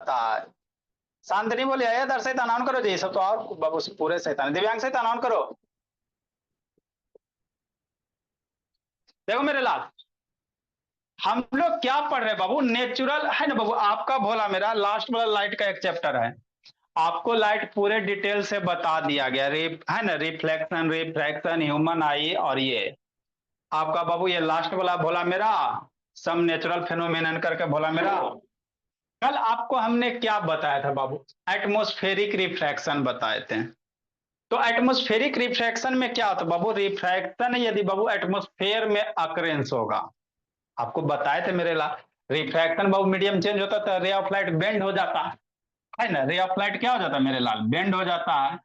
जाता है। शांत नहीं बोलिए, अदर शैतान ऑन करो जी, ये सब तो और बाबू पूरे शैतान है। दिव्यांग शैतान ऑन करो। देखो मेरे लाल, हम लोग क्या पढ़ रहे हैं बाबू, नेचुरल है ना बाबू, आपका भोला मेरा लास्ट वाला लाइट का एक चैप्टर है। आपको लाइट पूरे डिटेल से बता दिया गया, है ना, रिफ्लेक्शन रिफ्रैक्शन ह्यूमन आई, और ये आपका बाबू ये लास्ट वाला भोला मेरा सम नेचुरल फेनोमेनन करके भोला मेरा। कल आपको हमने क्या बताया था बाबू, एटमॉस्फेरिक रिफ्रैक्शन बताए थे। तो एटमॉस्फेरिक रिफ्रैक्शन में क्या होता है बाबू, रिफ्रैक्शन यदि बाबू एटमॉस्फेयर में अकरेंस होगा, आपको बताए थे मेरे ला, रिफ्रैक्शन बाबू मीडियम चेंज होता था, रे ऑफ लाइट बेंड हो जाता है ना, रे ऑफ लाइट क्या हो जाता है मेरे लाल, बेंड हो जाता है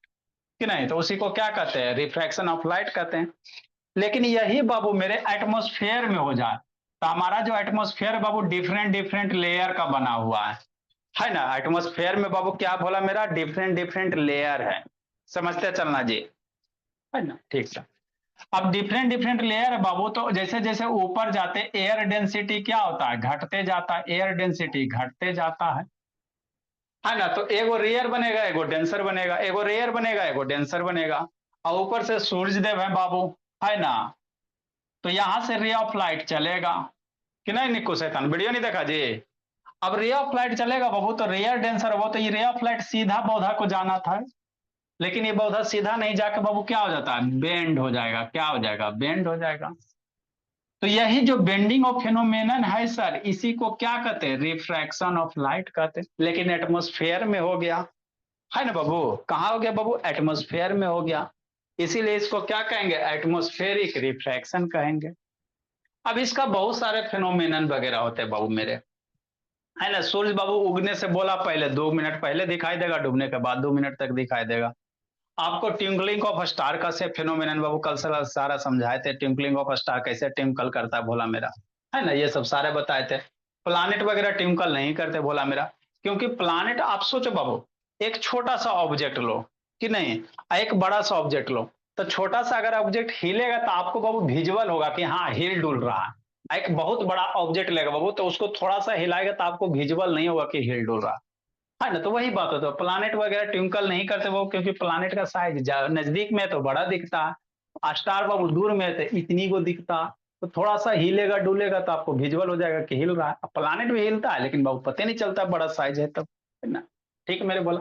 कि नहीं, तो उसी को क्या कहते हैं, रिफ्रैक्शन ऑफ लाइट कहते हैं। लेकिन यही बाबू मेरे एटमॉस्फेयर में हो जाए, तो हमारा जो एटमॉस्फेयर बाबू डिफरेंट डिफरेंट लेयर का बना हुआ है ना, एटमॉस्फेयर में बाबू क्या बोला मेरा, डिफरेंट डिफरेंट लेयर है, समझते चलना जी, है ना, ठीक है। अब डिफरेंट डिफरेंट लेयर है बाबू, तो जैसे जैसे ऊपर जाते एयर डेंसिटी क्या होता है, घटते जाता है, एयर डेंसिटी घटते जाता है ना, तो एगो रेयर बनेगा एगो डेंसर बनेगा, एगो रेयर बनेगा एगो डेंसर बनेगा। और ऊपर से सूर्य देव है बाबू, है ना, तो यहां से रे ऑफ लाइट चलेगा कि नहीं, निक्कू शैतान वीडियो नहीं देखा जी। अब रे ऑफ लाइट चलेगा बाबू, तो रेयर डेंसर वो, तो ये रे ऑफ लाइट सीधा पौधा को जाना था, लेकिन ये पौधा सीधा नहीं जाके बाबू क्या हो जाता है, बेंड हो जाएगा, क्या हो जाएगा, बेंड हो जाएगा। तो यही जो बेंडिंग ऑफ फेनोमेनन है सर, इसी को क्या कहते हैं, रिफ्रैक्शन ऑफ लाइट कहते हैं, लेकिन एटमॉस्फेयर में हो गया, है ना बाबू, कहाँ हो गया बाबू, एटमॉस्फेयर में हो गया, इसीलिए इसको क्या कहेंगे, एटमॉस्फेरिक रिफ्रैक्शन कहेंगे। अब इसका बहुत सारे फेनोमेनन वगैरह होते हैं बाबू मेरे, है ना, सूर्य बाबू उगने से बोला पहले 2 मिनट पहले दिखाई देगा, डूबने के बाद 2 मिनट तक दिखाई देगा। आपको ट्विंकलिंग ऑफ स्टार का से फेनोमेनन बाबू कल सारा समझाए थे, ट्विंकलिंग ऑफ स्टार कैसे ट्विंकल करता है भोला मेरा, है ना, ये सब सारे बताए थे। प्लानिट वगैरह ट्विंकल नहीं करते भोला मेरा, क्योंकि प्लानिट आप सोचो बाबू, एक छोटा सा ऑब्जेक्ट लो कि नहीं, एक बड़ा सा ऑब्जेक्ट लो, तो छोटा सा अगर ऑब्जेक्ट हिलेगा तो आपको बाबू विजुअल होगा कि हाँ हिल डुल रहा है। एक बहुत बड़ा ऑब्जेक्ट लेगा बाबू, तो उसको थोड़ा सा हिलाएगा तो आपको विजुअल नहीं होगा कि हिल डुल रहा है ना, तो वही बात होता है, प्लानेट वगैरह ट्विंकल नहीं करते वो, क्योंकि प्लानेट का साइज नजदीक में तो बड़ा दिखता है, स्टार बाबू दूर में तो इतनी को दिखता, तो थोड़ा सा हिलेगा डुलेगा तो आपको विजुअल हो जाएगा कि हिल रहा है। प्लानेट भी हिलता है लेकिन बाबू पता नहीं चलता, बड़ा साइज है तब, है ना, ठीक मेरे बोला।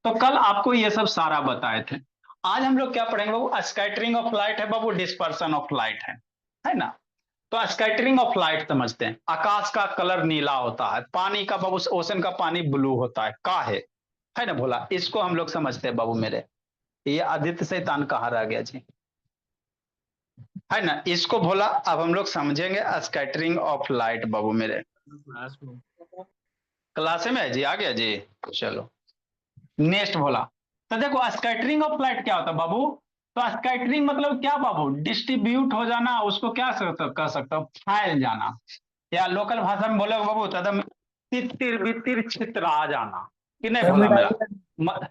तो कल आपको ये सब सारा बताए थे। आज हम लोग क्या पढ़ेंगे बाबू, स्कैटरिंग ऑफ लाइट है बाबू, डिस्पर्सन ऑफ लाइट है ना। तो स्कैटरिंग ऑफ लाइट समझते हैं, आकाश का कलर नीला होता है, पानी का बाबू ओशन का पानी ब्लू होता है, का है ना भोला, इसको हम लोग समझते हैं बाबू मेरे। ये आदित्य शैतान कहाँ रह गया जी, है ना, इसको भोला अब हम लोग समझेंगे, स्कैटरिंग ऑफ लाइट बाबू मेरे। क्लास में है जी, आ गया जी, चलो नेक्स्ट भोला। तो देखो स्कैटरिंग ऑफ लाइट क्या होता है बाबू, तो स्कैटरिंग मतलब क्या बाबू, डिस्ट्रीब्यूट हो जाना, उसको क्या कह सकता हूँ, फैल जाना, या लोकल भाषा में बोले बाबू तो एकदम तितिर बितिर छितरा जाना कि नहीं सर भोला मेरा मेरा,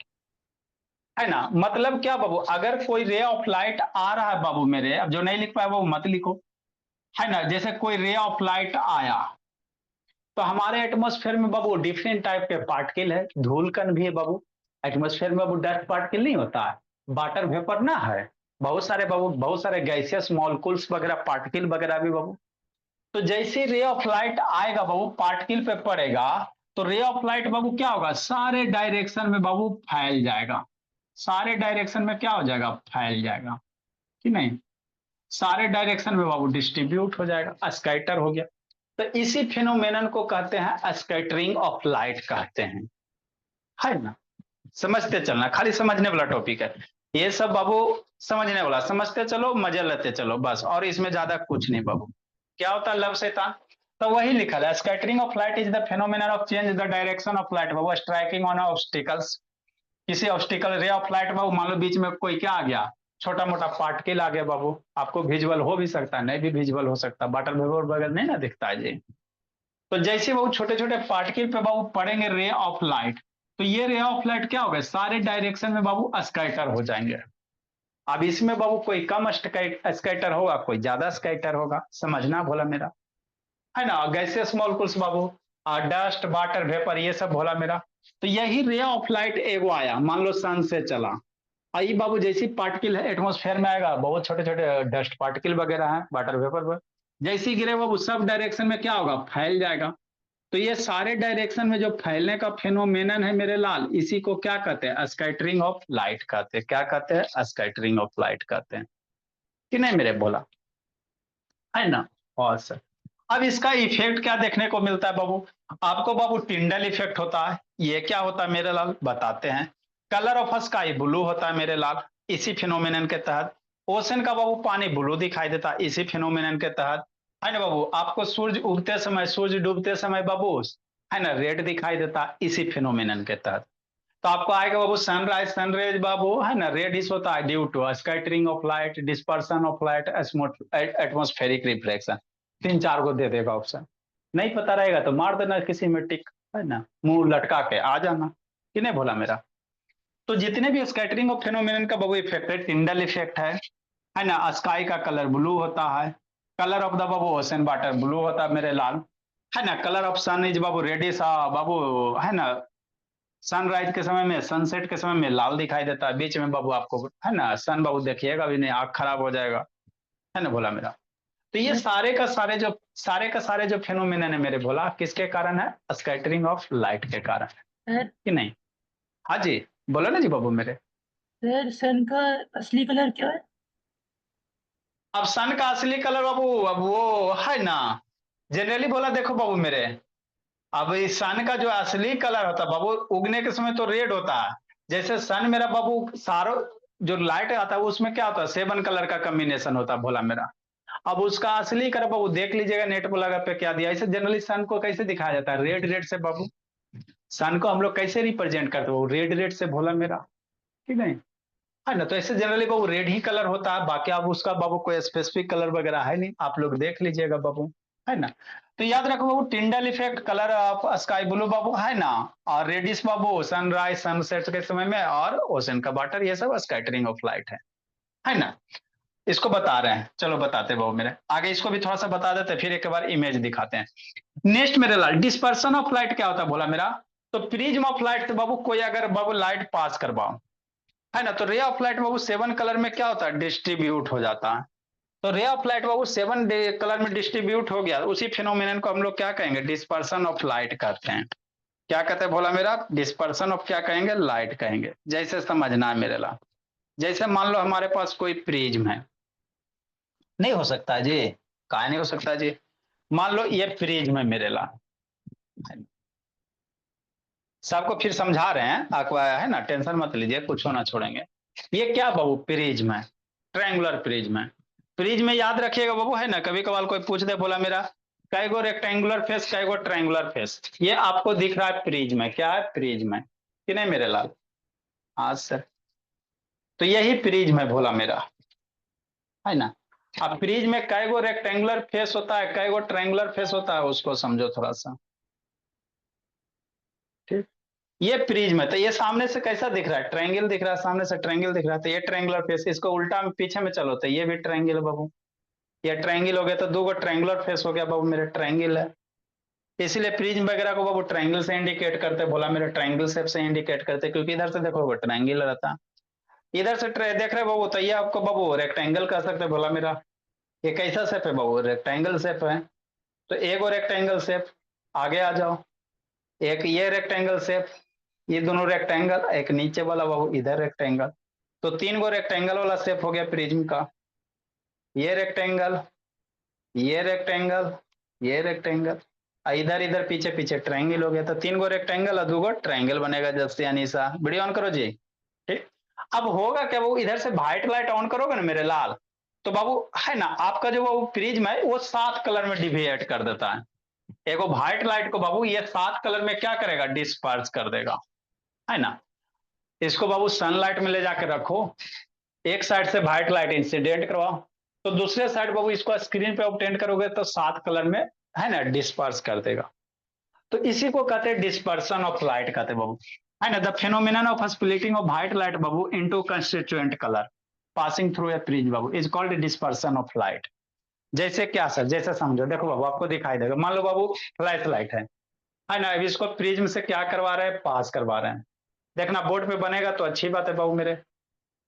है ना, मतलब क्या बाबू, अगर कोई रे ऑफ लाइट आ रहा है बाबू मेरे, अब जो नहीं लिख पाया वो मत लिखो, है ना, जैसे कोई रे ऑफ लाइट आया, तो हमारे एटमॉस्फेयर में बाबू डिफरेंट टाइप के पार्टिकल है, धूल कण भी है बाबू, एटमॉस्फेयर में बाबू डस्ट पार्टिकल नहीं होता है, वाटर वेपर ना है, बहुत सारे बाबू, बहुत सारे गैसियस मॉलिक्यूल्स वगैरह पार्टिकल वगैरह भी बाबू। तो जैसे रे ऑफ लाइट आएगा बाबू, पार्टिकल पे पड़ेगा, तो रे ऑफ लाइट बाबू क्या होगा, सारे डायरेक्शन में बाबू फैल जाएगा, सारे डायरेक्शन में क्या हो जाएगा, फैल जाएगा कि नहीं, सारे डायरेक्शन में बाबू डिस्ट्रीब्यूट हो जाएगा, स्कैटर हो गया। तो इसी फिनोमेनन को कहते हैं स्कैटरिंग ऑफ लाइट कहते हैं, है ना, समझते चलना, खाली समझने वाला टॉपिक है ये सब बाबू, समझने वाला, समझते चलो मजे लेते चलो बस, और इसमें ज्यादा कुछ नहीं बाबू। क्या होता है लव शैतान, तो वही लिखा है, scattering of light is the phenomenon of change the direction of light Babu, striking on obstacles, किसी ऑब्स्टिकल रे ऑफ लाइट बाबू, मान लो बीच में कोई क्या आ गया, छोटा मोटा पार्टिकल आ गया बाबू, आपको विजुअल हो भी सकता है नहीं भी विजुअल हो सकता है, वाटर वेपर वगैरह नहीं ना दिखता है जी। तो जैसे बाबू छोटे छोटे पार्टिकल पे बाबू पड़ेंगे रे ऑफ लाइट, तो ये रे ऑफ लाइट क्या होगा, सारे डायरेक्शन में बाबू स्कैटर हो जाएंगे। अब इसमें बाबू कोई कम स्कैटर होगा, कोई ज्यादा स्कैटर होगा, समझना भोला मेरा, है ना, गैसियस मॉलिक्यूल्स बाबू, डस्ट वाटर वेपर ये सब बोला मेरा। तो यही रे ऑफ लाइट एगो आया, मान लो सन से चला, आई बाबू जैसी पार्टिकल है एटमोस्फेयर में आएगा, बहुत छोटे छोटे डस्ट पार्टिकल वगैरह है वाटर वेपर पर, जैसी गिरे बाबू सब डायरेक्शन में क्या होगा, फैल जाएगा। तो ये सारे डायरेक्शन में जो फैलने का फेनोमेनन है मेरे लाल, इसी को क्या कहते हैं, स्कैटरिंग ऑफ लाइट कहते हैं। क्या कहते हैं, स्कैटरिंग ऑफ लाइट कहते हैं, कि नहीं मेरे बोला, है ना। और सर अब इसका इफेक्ट क्या देखने को मिलता है बाबू, आपको बाबू टिंडल इफेक्ट होता है। ये क्या होता है मेरे लाल, बताते हैं। कलर ऑफ स्काई ब्लू होता है मेरे लाल, इसी फिनोमिनन के तहत। ओशन का बाबू पानी ब्लू दिखाई देता है, इसी फिनोमिनन के तहत, है ना बाबू। आपको सूर्य उगते समय सूर्य डूबते समय बाबू, है ना, रेड दिखाई देता है, इसी फिनोमिनन के तहत। तो आपको आएगा बाबू सनराइज सनरेज बाबू, है ना, रेडिश होता है due to scattering of light, dispersion of light, atmospheric reflection. तीन चार को दे देगा ऑप्शन, नहीं पता रहेगा तो मार देना किसी में टिक, है ना, मुंह लटका के आ जाना, कि नहीं बोला मेरा। तो जितने भी स्कैटरिंग ऑफ फेनोमेनन का बाबू इफेक्ट है, टिंडल इफेक्ट है ना, स्काई का कलर ब्लू होता है, कलर ऑफ द बाबू ओशन वाटर ब्लू होता है मेरे लाल, है ना, कलर ऑफ सन इज बाबू रेडिश बाबू, है ना, सनराइज के समय में सनसेट के समय में लाल दिखाई देता है, बीच में बाबू आपको, है ना, सन बाबू देखिएगा भी नहीं, आंख खराब हो जाएगा, है ना बोला मेरा। तो ये सारे का सारे जो फेनोमेनन है मेरे बोला, किसके कारण है, स्कैटरिंग ऑफ लाइट के कारण है, सर कि नहीं। हाँ जी, बोलो ना जी बाबू मेरे। सर सन का असली कलर क्या है? अब सन का असली कलर बाबू, अब वो है ना, जनरली बोला देखो बाबू मेरे, अब इस सन का जो असली कलर होता है बाबू, उगने के समय तो रेड होता है। जैसे सन मेरा बाबू सारो जो लाइट आता है उसमें क्या होता है, 7 कलर का कॉम्बिनेशन होता है भोला मेरा। अब उसका असली कलर बाबू देख लीजिएगा, नेट पर लगा पे क्या दिया, ऐसे जनरली सन को कैसे दिखाया जाता है, रेड रेड से बाबू। सन को हम लोग कैसे रिप्रेजेंट करते हो, रेड रेड से भोला मेरा, ठीक है। है ना, तो ऐसे जनरली बाबू रेड ही कलर होता है, बाकी अब उसका बाबू कोई स्पेसिफिक कलर वगैरह है नहीं, आप लोग देख लीजिएगा बाबू, है ना। तो याद रखो बाबू, Tyndall effect, colour of sky blue बाबू, है ना, और रेडिश बाबू सनराइज सनसेट के समय में, और ओशन का वाटर, ये सब स्कैटरिंग ऑफ लाइट है ना। इसको बता रहे हैं, चलो बताते बाबू मेरे आगे, इसको भी थोड़ा सा बता देते फिर एक बार इमेज दिखाते हैं। नेक्स्ट मेरे लाल, डिस्पर्सन ऑफ लाइट क्या होता है बोला मेरा। तो प्रिज्म ऑफ लाइट से बाबू कोई अगर बाबू लाइट पास करवाओ, है ना, तो ray of light Babu 7 colour में क्या होता है, डिस्ट्रीब्यूट हो जाता है। तो ray of light Babu 7 colour में डिस्ट्रीब्यूट हो गया, उसी फिनोमिनन को हम लोग क्या कहेंगे, डिस्पर्सन ऑफ लाइट कहते हैं। क्या कहते हैं बोला मेरा, डिस्पर्सन ऑफ क्या कहेंगे, लाइट कहेंगे। जैसे समझना है मेरे ला, जैसे मान लो हमारे पास कोई प्रिज्म है, नहीं हो सकता जी, कहा नहीं हो सकता जी। मान लो ये प्रिज्म है मेरे ला, सबको फिर समझा रहे हैं आपको, है ना, टेंशन मत लीजिए, कुछ होना छोड़ेंगे। ये क्या बाबू, प्रिज्म है, ट्रायंगुलर प्रिज्म है। प्रिज्म में याद रखिएगा बाबू, है ना, कभी कभार कोई पूछ दे बोला मेरा, कैगो रेक्टेंगुलर फेस कैगो ट्रायंगुलर फेस, ये आपको दिख रहा है प्रिज्म है, क्या है, प्रिज्म है, कि नहीं मेरे लाल। हाँ सर, तो यही प्रिज्म है भोला मेरा, है ना। अब प्रिज्म में कैगो रेक्टेंगुलर फेस होता है, कैगो ट्रायंगुलर फेस होता है, उसको समझो थोड़ा सा, ठीक। ये प्रिज्म है, तो ये सामने से कैसा दिख रहा है, ट्रायंगल दिख रहा है, सामने से ट्रायंगल दिख रहा है, तो ये ट्रायंगुलर फेस, इसको उल्टा में पीछे में चलो तो ये भी ट्रायंगल है बाबू। ये ट्रायंगल हो गया तो दो ट्रायंगुलर फेस हो गया बाबू, मेरे ट्रायंगल है। इसीलिए प्रिज्म वगैरह को बाबू ट्रायंगल से इंडिकेट करते, बोला मेरे ट्रायंगल शेप से इंडिकेट करते, क्योंकि इधर से देखो वो ट्रायंगल रहता, इधर से देख रहे बाबू, तो ये आपको बाबू रेक्टेंगल कह सकते, बोला मेरा। ये कैसा शेप है बाबू, रेक्टेंगल शेप है। तो एक और रेक्टेंगल शेप, आगे आ जाओ, एक ये रेक्टेंगल शेप, ये दोनों रेक्टेंगल, एक नीचे वाला बाबू इधर रेक्टेंगल, तो 3 गो रेक्टेंगल वाला शेप हो गया प्रिज्म का। ये रेक्टेंगल, ये रेक्टेंगल, ये रेक्टेंगल, इधर इधर पीछे पीछे ट्रायंगल हो गया, तो 3 गो रेक्टेंगल और 2 गो ट्रायंगल बनेगा, जैसे अनीसा वीडियो ऑन करो जी, ठीक। अब होगा क्या बाबू, इधर से व्हाइट लाइट ऑन करोगे ना मेरे लाल, तो बाबू, है ना, आपका जो बाबू प्रिज्म है वो 7 कलर में डिवाइड कर देता है। एगो व्हाइट लाइट को बाबू ये 7 कलर में क्या करेगा, डिस्पर्स कर देगा, है ना। इसको बाबू सनलाइट में ले जाकर रखो, एक साइड से व्हाइट लाइट इंसिडेंट करवाओ, तो दूसरे साइड बाबू इसको स्क्रीन पे ऑब्टेन करोगे तो 7 कलर में, है ना, डिस्पर्स कर देगा। तो इसी को कहते हैं डिस्पर्सन ऑफ लाइट कहते हैं बाबू, है ना, the phenomenon of splitting of white light Babu into constituent colour passing through a prism Babu is called dispersion of light. जैसे क्या सर, जैसे समझो, देखो बाबू आपको दिखाई देगा, मान लो बाबू फ्लैश लाइट है, है ना। अभी इसको प्रिज्म से क्या करवा रहे हैं, पास करवा रहे हैं। देखना बोर्ड पे बनेगा तो अच्छी बात है बाबू मेरे,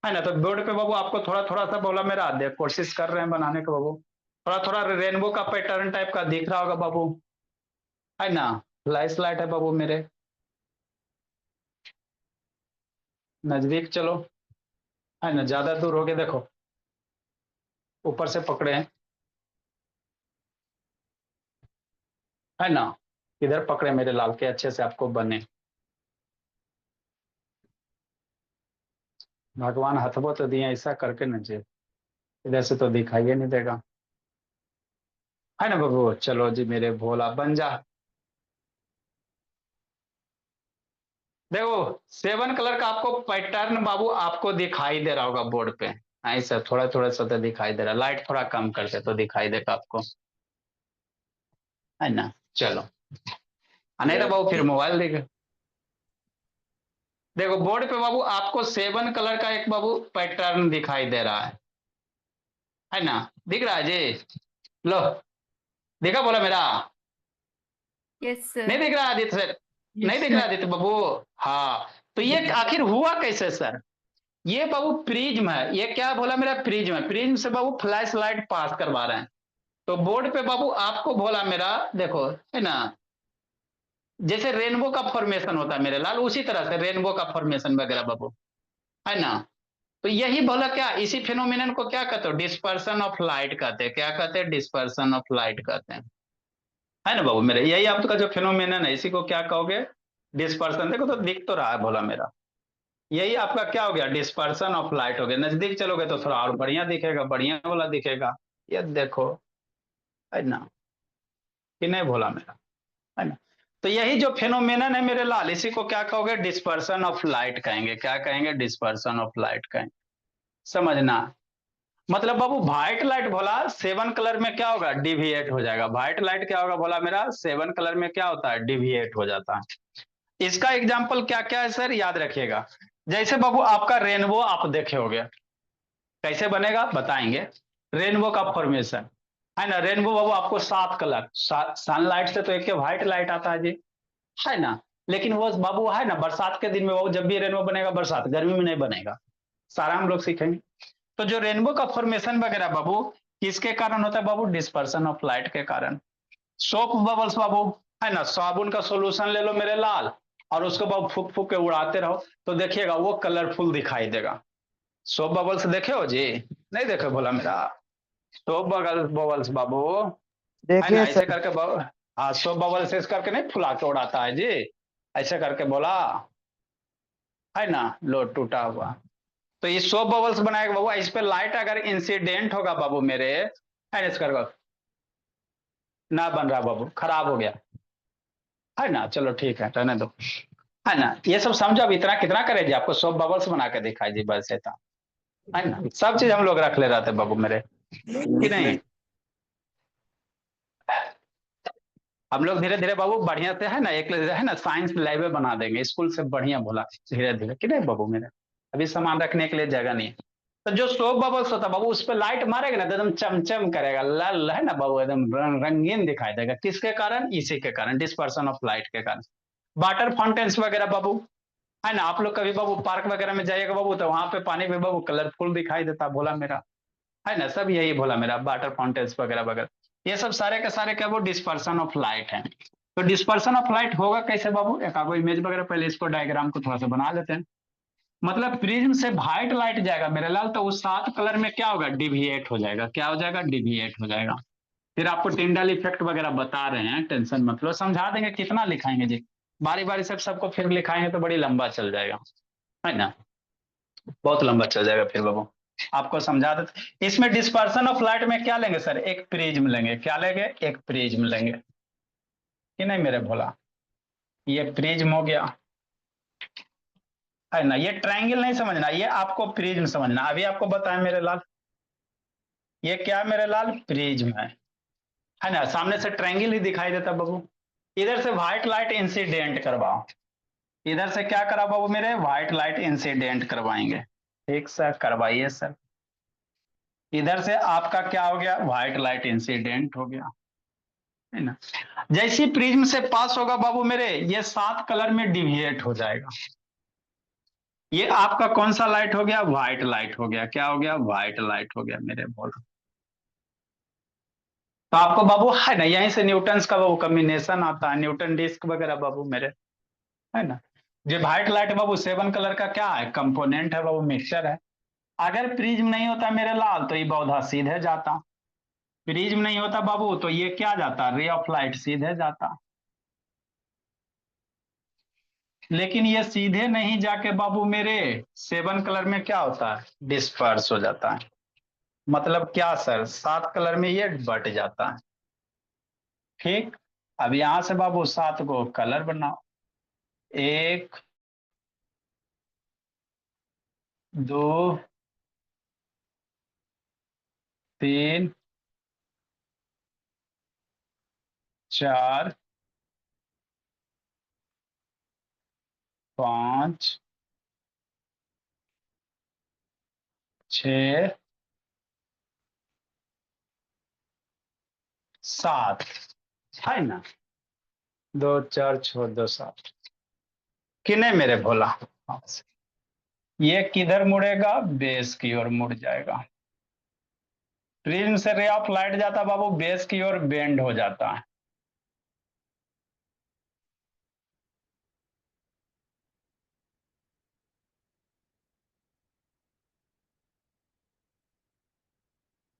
है ना। तो बोर्ड पे बाबू आपको थोड़ा थोड़ा सा बोला मेरा, देख कोशिश कर रहे हैं बनाने का बाबू। थोड़ा थोड़ा रेनबो का पैटर्न टाइप का दिख रहा होगा बाबू, है ना। फ्लैश लाइट है बाबू मेरे, नजदीक चलो, है ना। ज्यादा दूर हो गए, देखो ऊपर से पकड़े हैं, है ना। इधर पकड़े मेरे लाल के, अच्छे से आपको बने। भगवान हथबो तो दिए, ऐसा करके न जे, इधर से तो दिखाई नहीं देगा, है ना बाबू। चलो जी मेरे भोला बन जा। देखो 7 कलर का आपको पैटर्न बाबू आपको दिखाई दे रहा होगा बोर्ड पे, ऐसा थोड़ा थोड़ा सा तो दिखाई दे रहा, लाइट थोड़ा कम करके तो दिखाई देगा आपको, है ना। चलो, नहीं तो बाबू फिर मोबाइल देखे। देखो बोर्ड पे बाबू आपको 7 कलर का एक बाबू पैटर्न दिखाई दे रहा है ना। दिख रहा है जी, लो, दिखा बोला मेरा, यस नहीं सर। दिख रहा आदित्य सर, नहीं दिख रहा आदित्य बाबू। हाँ, तो ये आखिर हुआ कैसे सर। ये बाबू प्रिज्म है, ये क्या बोला मेरा, प्रिज्म है। प्रिज्म से बाबू फ्लैश लाइट पास करवा रहे हैं। तो बोर्ड पे बाबू आपको बोला मेरा, देखो, है ना, जैसे रेनबो का फॉर्मेशन होता है मेरे लाल, उसी तरह से रेनबो का फॉर्मेशन वगैरह बाबू, है ना। तो यही बोला क्या, इसी फिनोमिनन को क्या कहते हो, डिस्पर्सन ऑफ लाइट कहते हैं। क्या कहते हैं, डिस्पर्सन ऑफ लाइट कहते हैं, है ना बाबू मेरे। यही आपका जो फिनोमिनन है, इसी को क्या कहोगे, डिस्पर्सन। देखो तो दिख तो रहा है भोला मेरा, यही आपका क्या हो गया, डिस्पर्सन ऑफ लाइट हो गया। नजदीक चलोगे तो थोड़ा और बढ़िया दिखेगा, बढ़िया वाला दिखेगा। ये देखो, है ना, कि नहीं भोला मेरा, है ना। तो यही जो फिनोमिनन है मेरे लाल, इसी को क्या कहोगे, डिस्पर्सन ऑफ लाइट कहेंगे। क्या कहेंगे, डिस्पर्सन ऑफ लाइट कहेंगे। समझना, मतलब बाबू व्हाइट लाइट भोला 7 कलर में क्या होगा, डिविएट हो जाएगा। व्हाइट लाइट क्या होगा भोला मेरा, 7 कलर में क्या होता है, डिविएट हो जाता है। इसका एग्जाम्पल क्या क्या है सर, याद रखिएगा। जैसे बाबू आपका रेनबो आप देखे होगे, कैसे बनेगा बताएंगे। रेनबो का फॉर्मेशन, है ना। रेनबो बाबू आपको 7 कलर, सनलाइट से तो एक व्हाइट लाइट आता है जी, है ना। लेकिन वो बाबू है ना, बरसात के दिन में बाबू जब भी रेनबो बनेगा, बरसात गर्मी में नहीं बनेगा, सारा हम लोग सीखेंगे। तो जो रेनबो का फॉर्मेशन वगैरह बाबू किसके कारण होता है बाबू, डिस्पर्सन ऑफ लाइट के कारण। सोप बबल्स बाबू, है ना, साबुन का सोल्यूशन ले लो मेरे लाल, और उसको बाबू फूक फूक के उड़ाते रहो, तो देखिएगा वो कलरफुल दिखाई देगा। सोप बबल्स देखे हो जी, नहीं देखे बोला मेरा, सोप बबल्स बबल्स बाबू, है ना, देखिए ऐसे सर। करके हाँ सोप बबल्स इस करके नहीं फुला के उड़ाता है जी, ऐसे करके बोला, है ना, लो टूटा हुआ। तो ये सोप बबल्स बनाएगा बाबू, इस पे लाइट अगर इंसिडेंट होगा बाबू मेरे, एनएस कर ना बन रहा बाबू, खराब हो गया, है ना। चलो ठीक है, रहने दो, है ना। ये सब समझो, अब इतना कितना करे जी, आपको सोप बबल्स बना के दिखाई जी, बस है था, है ना। सब चीज हम लोग रख ले रहे थे बाबू मेरे, कि नहीं। हम लोग धीरे धीरे बाबू बढ़िया से, है ना, एक है ना साइंस लैब बना देंगे स्कूल से, बढ़िया बोला, धीरे धीरे, कि नहीं बाबू मेरे। अभी सामान रखने के लिए जगह नहीं है। तो जो सोप बबल्स होता है बाबू, उस पर लाइट मारेगा ना तो एकदम चमचम करेगा, लाल, है ना बाबू, एकदम रंगीन दिखाई देगा। किसके कारण, इसी के कारण, डिस्पर्सन ऑफ लाइट के कारण। वाटर फाउंटेन्स वगैरह बाबू, है ना, आप लोग कभी बाबू पार्क वगैरह में जाइएगा बाबू, तो वहां पे पानी में बाबू कलरफुल दिखाई देता भोला मेरा, है ना। सब यही भोला मेरा, वाटर फाउंटेन्स वगैरह वगैरह, ये सब सारे के सारे क्या वो डिस्पर्सन ऑफ लाइट है। तो डिस्पर्सन ऑफ लाइट होगा कैसे बाबू, एक आपको इमेज वगैरह, पहले इसको डायग्राम को थोड़ा सा बना लेते हैं। मतलब प्रिज्म से व्हाइट लाइट जाएगा मेरे लाल, तो उस 7 कलर में क्या होगा, डिविएट हो जाएगा। क्या हो जाएगा, डिविएट हो जाएगा। फिर आपको टिंडल इफेक्ट वगैरह बता रहे हैं, टेंशन मत लो, समझा देंगे। कितना लिखाएंगे जी, बारी बारी से सबको फिर लिखाएंगे तो बड़ी लंबा चल जाएगा, है ना, बहुत लंबा चल जाएगा फिर बाबू। आपको समझा देते, इसमें डिस्पर्सन ऑफ लाइट में क्या लेंगे सर, एक प्रिज्म लेंगे। क्या लेंगे, एक प्रिज्म लेंगे, कि नहीं मेरे भोला। ये प्रिज्म हो गया, है ना। ये ट्रायंगल नहीं समझना, ये आपको प्रिज्म समझना। अभी आपको बताएं मेरे लाल, ये क्या मेरे लाल, प्रिज्म है ना। सामने से ट्रायंगल ही दिखाई देता बाबू। इधर से व्हाइट लाइट इंसिडेंट करवाओ, इधर से क्या करा बाबू मेरे, व्हाइट लाइट इंसिडेंट करवाएंगे। ठीक सर, करवाइए सर। इधर से आपका क्या हो गया, व्हाइट लाइट इंसिडेंट हो गया, है ना। जैसी प्रिज्म से पास होगा बाबू मेरे, ये 7 कलर में डिविएट हो जाएगा। ये आपका कौन सा लाइट हो गया? व्हाइट लाइट हो गया। क्या हो गया? व्हाइट लाइट हो गया मेरे बोल। तो आपको बाबू है ना, यहीं से न्यूटन्स का वो कॉम्बिनेशन आता है, न्यूटन डिस्क वगैरह बाबू मेरे, है ना। जो व्हाइट लाइट बाबू 7 कलर का क्या है? कंपोनेंट है बाबू, मिक्सचर है। अगर प्रिज्म नहीं होता मेरे लाल, तो ये पौधा सीधे जाता। प्रिज्म नहीं होता बाबू, तो ये क्या जाता? रे ऑफ लाइट सीधे जाता। लेकिन ये सीधे नहीं जाके बाबू मेरे 7 कलर में क्या होता है? डिस्पर्स हो जाता है। मतलब क्या सर? 7 कलर में ये बट जाता है। ठीक। अब यहां से बाबू 7 को कलर बनाओ। 1, 2, 3, 4, 5, 6, 7, है ना। 2, 4, 6, 2, 7। किने मेरे भोला? हाँ। ये किधर मुड़ेगा? बेस की ओर मुड़ जाएगा। प्रिज्म से रे ऑफ लाइट जाता बाबू, बेस की ओर बेंड हो जाता है।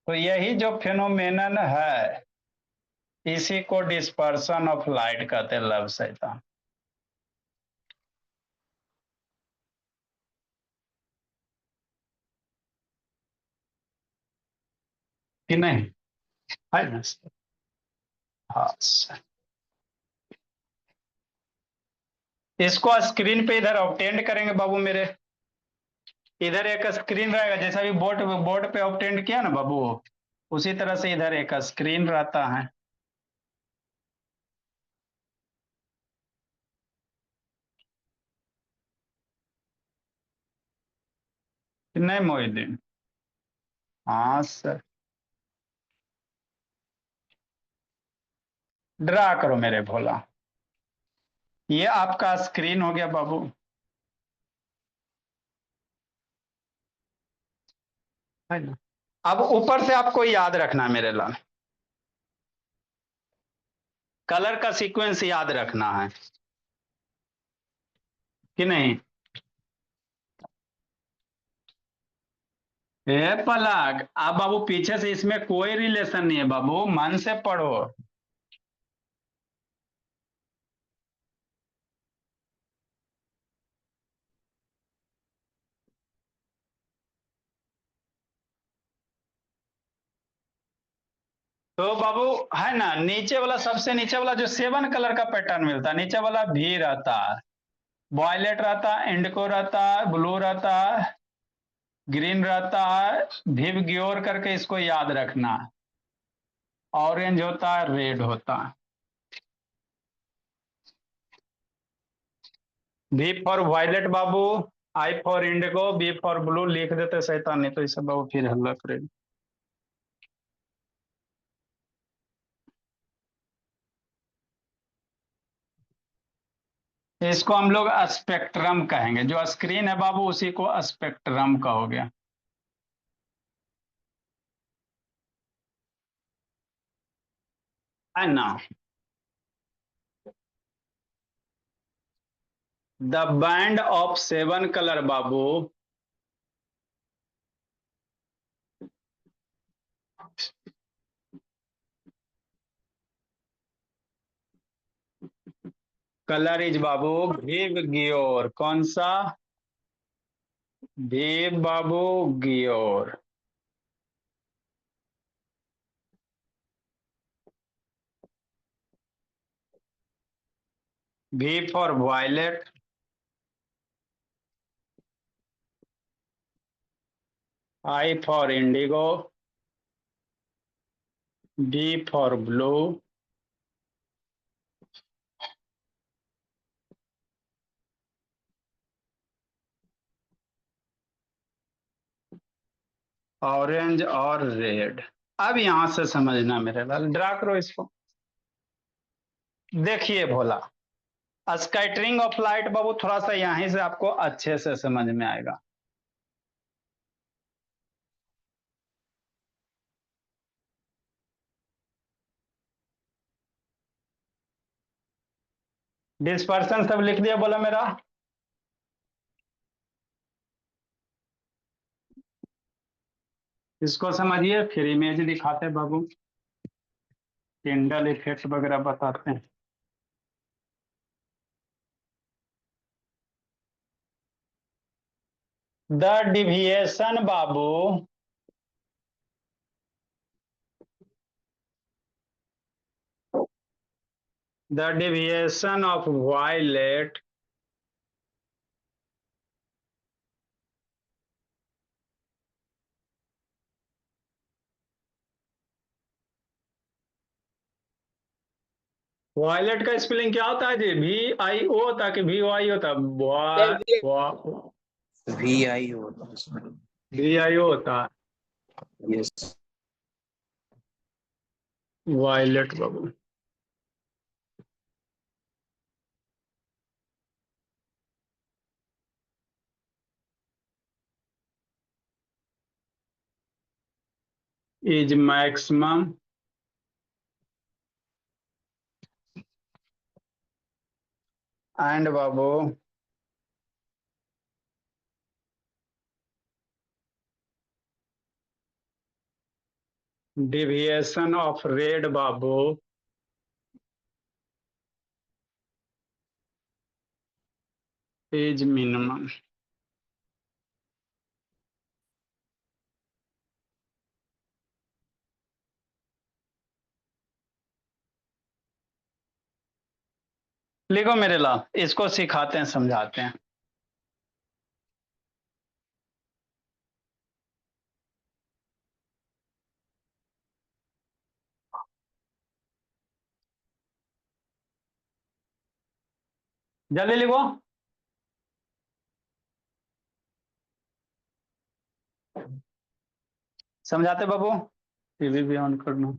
तो यही जो फेनोमेनन है, इसी को डिस्पर्सन ऑफ लाइट कहते हैं, लव शैतान। कि नहीं? है ना। हाँ सर। इसको स्क्रीन पे इधर ऑब्टेंड करेंगे बाबू मेरे। इधर एक स्क्रीन रहेगा, जैसा भी बोर्ड बोर्ड पे ऑब्टेंड किया ना बाबू, उसी तरह से इधर एक स्क्रीन रहता है। नहीं मोहिद्दीन? हाँ सर। ड्रा करो मेरे भोला। ये आपका स्क्रीन हो गया बाबू, है ना। अब ऊपर से आपको याद रखना है मेरे लाल, कलर का सीक्वेंस याद रखना है कि नहीं। ए पलक, आप बाबू पीछे से इसमें कोई रिलेशन नहीं है बाबू, मन से पढ़ो। तो बाबू है ना, नीचे वाला, सबसे नीचे वाला जो 7 कलर का पैटर्न मिलता है, नीचे वाला भी रहता है, वॉयलेट रहता है, इंडिको रहता है, ब्लू रहता है, ग्रीन रहता है, विव ग्योर करके इसको याद रखना। ऑरेंज होता है, रेड होता है। भी फॉर वायलेट बाबू, I for indigo, B for blue लिख देते शैतान, नहीं तो इसे बाबू फिर हल्ला करेगा। इसको हम लोग स्पेक्ट्रम कहेंगे, जो स्क्रीन है बाबू उसी को स्पेक्ट्रम कहोगे, है ना। द बैंड ऑफ 7 कलर बाबू, कलर इज बाबू विव गियोर। कौन सा? विव बाबू गियोर। V for violet, I for indigo, B for blue, orange और रेड। अब यहां से समझना मेरे लाल, ड्रा करो इसको। देखिए भोला, स्कैटरिंग ऑफ लाइट बाबू थोड़ा सा यहीं से आपको अच्छे से समझ में आएगा। डिस्पर्सन सब लिख दिया बोला मेरा। इसको समझिए, फिर इमेज दिखाते बाबू, टिंडल इफेक्ट वगैरह बताते हैं। द डिविएशन बाबू the deviation of violet violet का स्पेलिंग क्या होता है जी? VIO होता है कि VOI होता है? VI होता है। VIO होता है। यस। वायलेट बाबू, is maximum and बाबू deviation of red बाबू is minimum। लिखो मेरे लाल, इसको सिखाते हैं, समझाते हैं। जल्दी लिखो। समझाते बाबू, टीवी भी ऑन करना।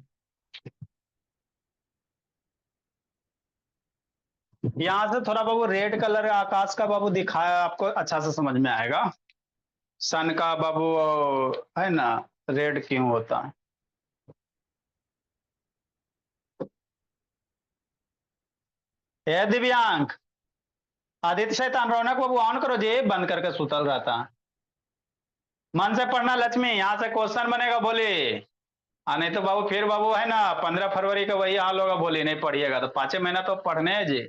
यहां से थोड़ा बाबू रेड कलर आकाश का बाबू दिखाया, आपको अच्छा से समझ में आएगा। सन का बाबू है ना, रेड क्यों होता है। ए दिव्यांक, आदित्य शैतान, रौनक बाबू ऑन करो जी, बंद करके सुतल रहता है। मन से पढ़ना लक्ष्मी, यहां से क्वेश्चन बनेगा बोली। नहीं तो बाबू फिर बाबू है ना 15 फरवरी का वही हाल होगा, बोली नहीं पढ़िएगा तो 5 महीना तो पढ़ने है जी।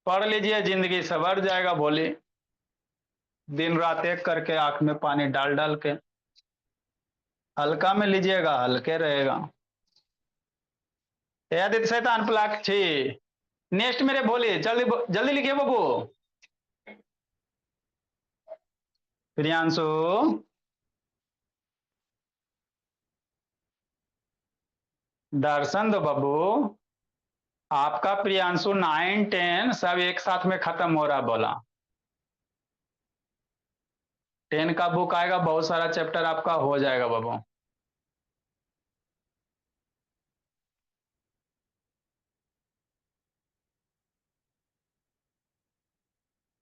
पढ़ लीजिए, जिंदगी सवर जाएगा बोली। दिन रात एक करके आंख में पानी डाल डाल के हल्का में लीजिएगा, हल्के रहेगा। आदित्य शैतान प्लाक्षी, नेक्स्ट मेरे बोलिए, जल्दी जल्दी लिखिए बाबू। प्रियांशु, दर्शन दो बाबू। आपका प्रियांशु 9, 10 सब एक साथ में खत्म हो रहा बोला। 10 का बुक आएगा, बहुत सारा चैप्टर आपका हो जाएगा बाबू।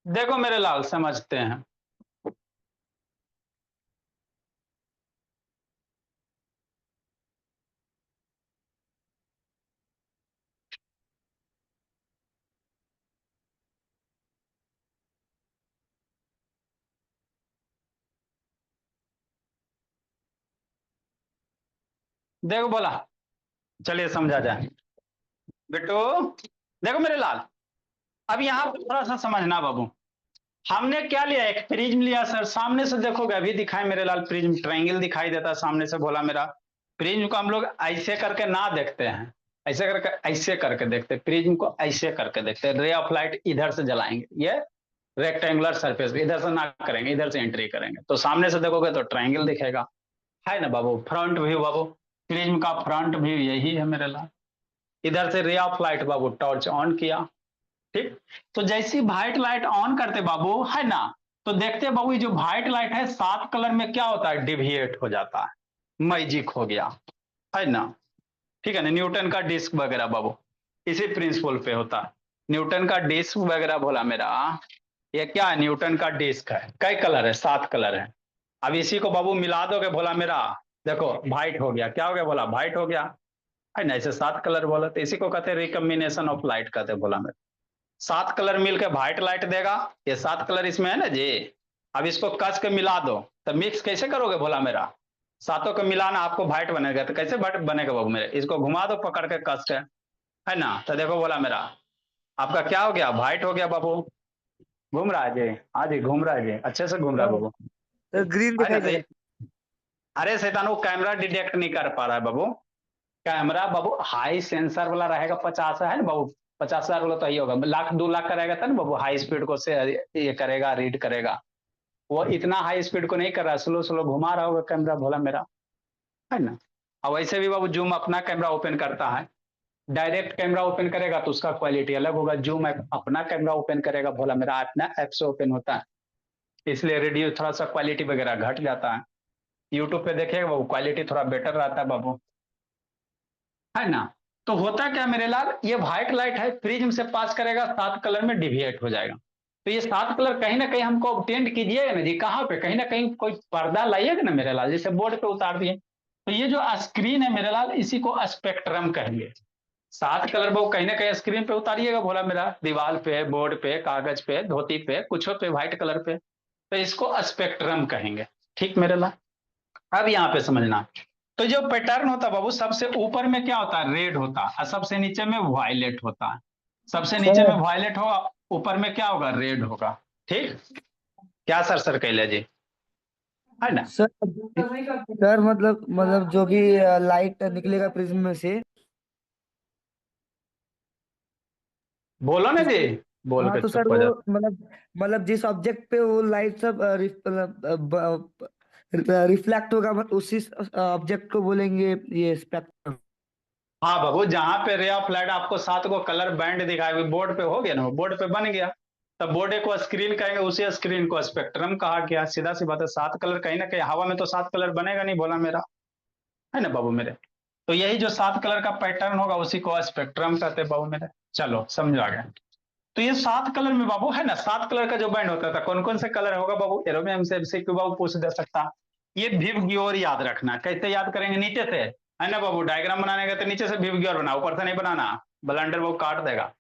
देखो मेरे लाल, समझते हैं। देखो बोला, चलिए समझा जाए। बेटो देखो मेरे लाल, अब यहाँ पर थोड़ा सा समझना बाबू। हमने क्या लिया, एक प्रिज्म लिया सर। सामने से देखोगे, अभी दिखाए मेरे लाल, प्रिज्म ट्रायंगल दिखाई देता है सामने से, बोला मेरा। प्रिज्म को हम लोग ऐसे करके ना देखते हैं, ऐसे करके देखते हैं। प्रिज्म को ऐसे करके देखते हैं। रे ऑफ लाइट इधर से जलाएंगे, ये रेक्टेंगुलर सरफेस पे, इधर से ना करेंगे, इधर से एंट्री करेंगे। तो सामने से देखोगे तो ट्रायंगल दिखेगा, है ना बाबू। फ्रंट व्यू बाबू, प्रिज्म का फ्रंट व्यू यही है मेरे लाल। इधर से ray of light Babu, torch on किया, ठीक। तो जैसी व्हाइट लाइट ऑन करते बाबू, है ना, तो देखते बाबू ये जो व्हाइट लाइट है 7 कलर में क्या होता है, डिविएट हो जाता है, मैजिक हो गया, है ना। ठीक है ना, न्यूटन का डिस्क वगैरह बाबू। इसी प्रिंसिपल पे होता है। न्यूटन का डिस्क वगैरह बोला मेरा, ये क्या है, न्यूटन का डिस्क है। कई कलर है, 7 कलर है। अब इसी को बाबू मिला दोगे बोला मेरा, देखो व्हाइट हो गया, क्या हो गया बोला, व्हाइट हो गया है ना। ऐसे 7 कलर बोला, तो इसी को कहते हैं रिकम्बिनेशन ऑफ लाइट कहते हैं बोला मेरा। 7 कलर मिलकर व्हाइट लाइट देगा, ये 7 कलर इसमें है ना जी। अब इसको कस के मिला दो, तो मिक्स कैसे करोगे बोला मेरा, सातों को मिलाना आपको व्हाइट बनेगा। तो कैसे व्हाइट बनेगा बाबू मेरे, इसको घुमा दो पकड़ के कस के, है ना। तो देखो बोला मेरा, आपका क्या हो गया, व्हाइट हो गया बाबू। घूम रहा है जी, हाँ जी घूम रहा है जी, अच्छे से घूम रहा है बाबू, तो ग्रीन है ना। दिखाई दे रहा अरे शैतान, वो कैमरा डिटेक्ट नहीं कर पा रहा है बाबू। कैमरा बाबू हाई सेंसर वाला रहेगा, 50 है ना बाबू, 50,000 वाला तो ही होगा, लाख 2 लाख का रहेगा था ना बाबू, हाई स्पीड को से ये करेगा, रीड करेगा। वो इतना हाई स्पीड को नहीं कर रहा, स्लो स्लो घुमा रहा होगा कैमरा भोला मेरा, है ना। और वैसे भी बाबू जूम अपना कैमरा ओपन करता है, डायरेक्ट कैमरा ओपन करेगा तो उसका क्वालिटी अलग होगा, जूम अपना कैमरा ओपन करेगा भोला मेरा, अपना ऐप से ओपन होता है, इसलिए रेडियो थोड़ा सा क्वालिटी वगैरह घट जाता है। यूट्यूब पे देखेगा बाबू, क्वालिटी थोड़ा बेटर रहता है बाबू, है ना। तो होता क्या मेरे लाल, ये व्हाइट लाइट है, प्रिज्म से पास करेगा, 7 कलर में डिविएट हो जाएगा। तो ये 7 कलर कहीं ना कहीं हमको ऑब्टेंड कीजिएगा ना जी, कहाँ पे, कहीं ना कहीं कोई पर्दा लाइएगा ना मेरे लाल, जैसे बोर्ड पे उतार दिए। तो ये जो स्क्रीन है मेरे लाल, इसी को स्पेक्ट्रम कहेंगे। 7 कलर वो कहीं ना कहीं स्क्रीन पे उतारिएगा बोला मेरा, दीवार पे, बोर्ड पे, कागज पे, धोती पे, कुछ पे, व्हाइट कलर पे, तो इसको स्पेक्ट्रम कहेंगे। ठीक मेरे लाल, अब यहाँ पे समझना, तो जो पैटर्न होता है बाबू, सबसे ऊपर में क्या होता है, रेड होता है, और सबसे नीचे में वायलेट होता है। सबसे नीचे में वायलेट होगा, ऊपर में क्या होगा, रेड होगा। ठीक, क्या सर कहले जी, है ना। सर। सर मतलब जो भी लाइट निकलेगा प्रिज्म में से, बोलो ना तो जी, बोल हाँ के तो सर चुप हो वो जाता। मतलब जिस ऑब्जेक्ट पे वो लाइट सब रिफ्लेक्ट होगा, मतलब उसी ऑब्जेक्ट को बोलेंगे ये स्पेक्ट्रम। हाँ बाबू, जहां पे रे ऑफ लाइट आपको 7 को कलर बैंड दिखाएगा, बोर्ड पे हो गया ना, बोर्ड पे बन गया, तब बोर्ड को स्क्रीन कहेंगे, उसी स्क्रीन को स्पेक्ट्रम कहा गया। सीधा सी बात है, 7 कलर कहीं ना कहीं हवा में तो 7 कलर बनेगा नहीं बोला मेरा, है ना बाबू मेरे। तो यही जो 7 कलर का पैटर्न होगा, उसी को स्पेक्ट्रम कहते हैं बाबू मेरे। चलो समझ आ गया। तो ये 7 कलर में बाबू, है ना, 7 कलर का जो बैंड होता था, कौन कौन से कलर होगा बाबू, एरो में हमसे MCQ बाबू पूछ दे सकता। ये विव ग्योर याद रखना, कैसे याद करेंगे, नीचे से, है ना बाबू, डायग्राम बनाने का तो नीचे से विव ग्योर बना, ऊपर से नहीं बनाना, ब्लंडर वो काट देगा।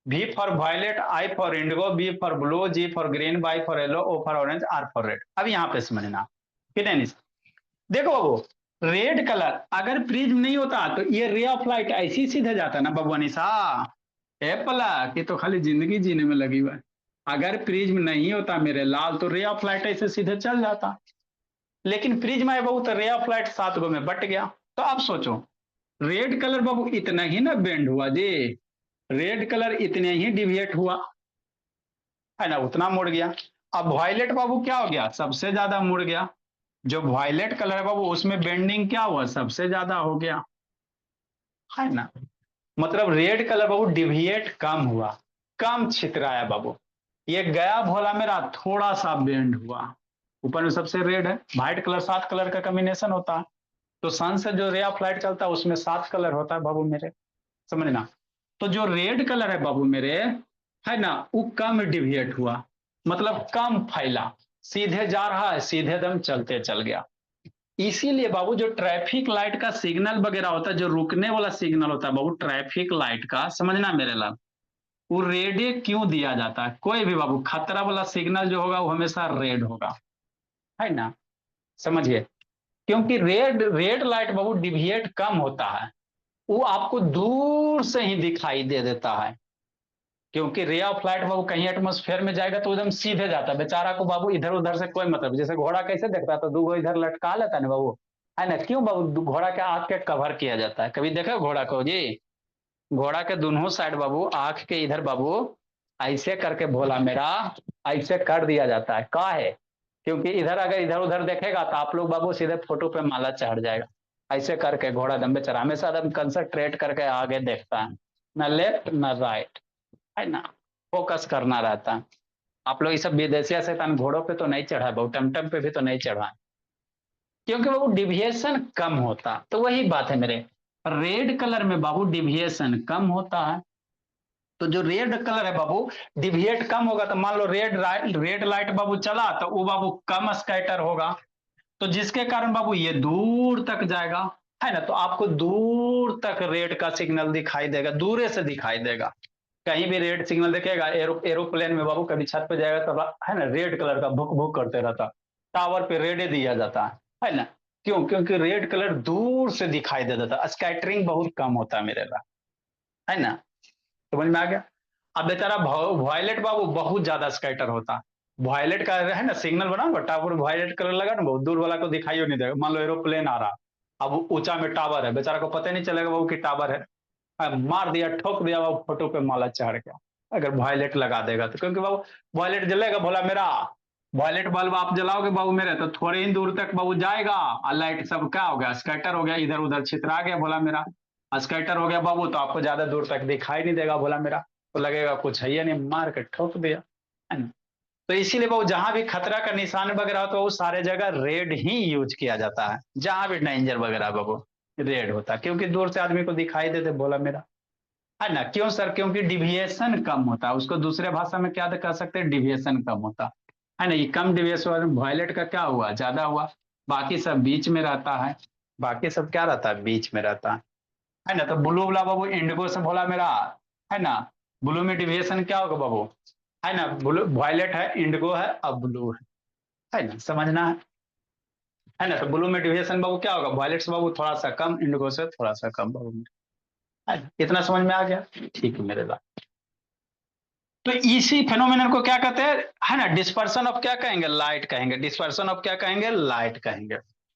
V for violet, I for indigo, B for blue, G for green, Y for yellow, O for orange, R for red. अब यहाँ पे समझना, कितने नहीं, देखो बाबू, रेड कलर अगर प्रिज्म नहीं होता तो ये रे ऑफ लाइट ऐसी सीधे जाता ना बाबू अनिशा, एप्पल की तो खाली जिंदगी जीने में लगी हुआ है। अगर प्रिज्म नहीं होता मेरे लाल, तो रे ऑफ लाइट ऐसे सीधे चल जाता, लेकिन प्रिज्म है बाबू, तो रे ऑफ लाइट 7 गो में बट गया। तो अब सोचो, रेड कलर बाबू इतना ही ना बेंड हुआ जी, रेड कलर इतने ही डिविएट हुआ, है ना, उतना मुड़ गया। अब वायलेट बाबू क्या हो गया, सबसे ज्यादा मुड़ गया। जो वायलेट कलर है बाबू, उसमें बेंडिंग क्या हुआ, सबसे ज्यादा हो गया, है ना। मतलब रेड कलर बाबू डिविएट कम हुआ, कम छितराया बाबू। ये गया भोला मेरा, थोड़ा सा बेंड हुआ, ऊपर में सबसे रेड है। व्हाइट कलर 7 कलर का कॉम्बिनेशन होता है, तो सन से जो रे ऑफ लाइट चलता है उसमें 7 कलर होता है बाबू मेरे, समझना। तो जो रेड कलर है बाबू मेरे, है ना, वो कम डिविएट हुआ, मतलब कम फैला, सीधे जा रहा है, सीधे दम चलते चल गया। इसीलिए बाबू जो ट्रैफिक लाइट का सिग्नल वगैरह होता है, जो रुकने वाला सिग्नल होता है बाबू ट्रैफिक लाइट का, समझना मेरे लाल, वो रेड क्यों दिया जाता है। कोई भी बाबू खतरा वाला सिग्नल जो होगा वो हमेशा रेड होगा, है ना, समझिए। क्योंकि रेड रेड लाइट बाबू डिविएट कम होता है, वो आपको दूर से ही दिखाई दे देता है। क्योंकि रे ऑफ लाइट बाबू कहीं एटमोस्फेयर में जाएगा तो एकदम सीधे जाता है, बेचारा को बाबू इधर उधर से कोई मतलब, जैसे घोड़ा कैसे देखता है तो 2 गो इधर लटका लेता है ना बाबू, है ना। क्यों बाबू, घोड़ा के आंख के कवर किया जाता है, कभी देखा घोड़ा को जी, घोड़ा के दोनों साइड बाबू आंख के इधर बाबू ऐसे करके भोला मेरा, ऐसे कर दिया जाता है, का है, क्योंकि इधर अगर इधर उधर देखेगा तो आप लोग बाबू सीधे फोटो पे माला चढ़ जाएगा। ऐसे करके घोड़ा दम बेचारा हमेशा एकदम कंसंट्रेट करके आगे देखता है, न लेफ्ट न राइट, है ना, फोकस करना रहता है। आप लोग ये सब विदेशिया शैतान घोड़ों पे तो नहीं चढ़ा है, बहुत टमटम पे भी तो नहीं चढ़ा है, क्योंकि वो डिविएशन कम होता। तो वही बात है मेरे, रेड कलर में बाबू डिविएशन कम होता है। तो जो रेड कलर है बाबू, डिविएट कम होगा, तो मान लो रेड लाइट बाबू चला तो वो बाबू कम स्कैटर होगा, तो जिसके कारण बाबू ये दूर तक जाएगा, है ना। तो आपको दूर तक रेड का सिग्नल दिखाई देगा, दूरे से दिखाई देगा। कहीं भी रेड सिग्नल दिखेगा, एरोप्लेन में बाबू कभी छत पे जाएगा तो है ना, रेड कलर का भुक भुक करते रहता, टावर पे रेड दिया जाता है ना। क्यों? क्योंकि रेड कलर दूर से दिखाई दे देता, स्कैटरिंग बहुत कम होता है मेरे ला, है ना। समझ में आ गया। अब बेचारा वॉयलेट बाबू बहुत ज्यादा स्कैटर होता। वॉयलेट का है ना सिग्नल बना टावर, वॉयलेट कलर लगा ना, बहुत दूर वाला को दिखाई नहीं देगा। मान लो एरोप्लेन आ रहा, अब ऊंचा में टावर है, बेचारा को पता नहीं चलेगा बाबू कि टावर है। मार दिया, ठोक दिया बाबू, फोटो पे माला चढ़ गया, अगर वॉयलेट लगा देगा तो। क्योंकि बाबू वॉयलेट जलेगा, बोला मेरा वॉयलेट बल्ब आप जलाओगे बाबू मेरे, तो थोड़े ही दूर तक बाबू जाएगा, और लाइट सब क्या हो गया, स्कैटर हो गया, इधर उधर छितरा गया, बोला मेरा स्कैटर हो गया बाबू, तो आपको ज्यादा दूर तक दिखाई नहीं देगा, बोला मेरा। तो लगेगा कुछ है ही नहीं, मार के ठोक दिया, है ना। तो इसीलिए बाबू जहां भी खतरा का निशान वगैरह होता है वो सारे जगह रेड ही यूज किया जाता है, जहां भी डेंजर वगैरह बाबू रेड होता है, क्योंकि दूर से आदमी को दिखाई देते, बोला मेरा, है ना। क्यों सर? क्योंकि डिविएशन कम होता है, उसको दूसरे भाषा में क्या कह सकते हैं, डिविएशन कम होता है ना। ये कम डिविएशन, वॉयलेट का क्या हुआ, ज्यादा हुआ, बाकी सब बीच में रहता है, बाकी सब क्या रहता है, बीच में रहता है ना। तो ब्लू वाला बाबू इंडिगो से बोला मेरा, है ना। ब्लू में डिविएशन क्या होगा बाबू, है ना। ब्लू वॉयलेट है, इंडिगो है, अब ब्लू है ना, समझना है ना। तो ब्लू में डिविएशन बाबू क्या होगा, वॉयलेट से बाबू थोड़ा सा कम, इंडिगो से थोड़ा सा कम बाबू, है ना? इतना समझ में आ गया, ठीक है मेरे साथ। तो इसी फेनोमेनन को क्या कहते हैं, है ना, डिस्पर्सन ऑफ क्या कहेंगे, लाइट कहेंगे, डिस्पर्सन ऑफ क्या कहेंगे, लाइट कहेंगे,